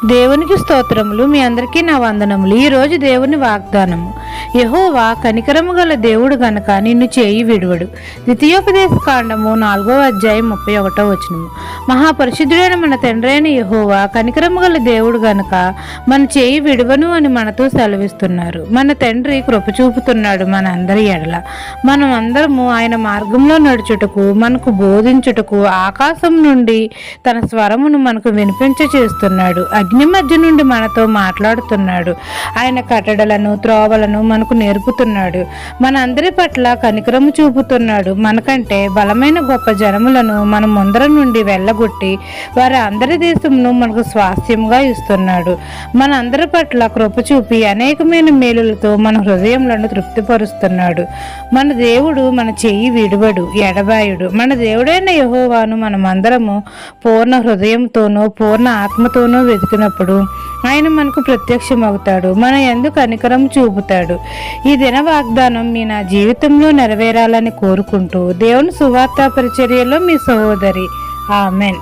దేవునికి స్తోత్రములు. మీ అందరికీ నా వందనములు. ఈరోజు దేవుని వాగ్దానము. యెహోవా కనికరము గల దేవుడు గనక నిన్ను చేయి విడువడు. ద్వితీయోపదేశ కాండము 4వ అధ్యాయం 31వ వచనము. మహాపరిశుద్ధుడైన మన తండ్రి అయిన యెహోవా కనికరము గల దేవుడు గనక మన చేయి విడువను అని మనతో సెలవిస్తున్నారు. మన తండ్రి కృప చూపుతున్నాడు మన అందరి ఎడల. మనం అందరము ఆయన మార్గంలో నడుచుటకు, మనకు బోధించుటకు ఆకాశం నుండి తన స్వరమును మనకు వినిపించ చేస్తున్నాడు. అగ్ని మధ్య నుండి మనతో మాట్లాడుతున్నాడు. ఆయన కట్టడలను, త్రోవలను మనకు నేర్పుతున్నాడు. మన అందరి పట్ల కనికరము చూపుతున్నాడు. మనకంటే బలమైన గొప్ప జనములను మన ముందర నుండి వెళ్ళగొట్టి వారి అందరి దేశమును మనకు స్వాస్థ్యంగా ఇస్తున్నాడు. మన అందరి పట్ల కృప చూపి అనేకమైన మేలులతో మన హృదయములను తృప్తిపరుస్తున్నాడు. మన దేవుడు మన చెయ్యి విడువడు, ఎడబాయుడు. మన దేవుడైన యెహోవాను మనమందరము పూర్ణ హృదయంతోనూ పూర్ణ ఆత్మతోనూ వెతికినప్పుడు ఆయన మనకు ప్రత్యక్షమవుతాడు. మన యందు కనికరం చూపుతాడు. ఈ దిన వాగ్దానం నా జీవితంలో నెరవేరాలని కోరుకుంటూ దేవుని సువార్త పరిచర్యలో మీ సహోదరి. ఆమెన్.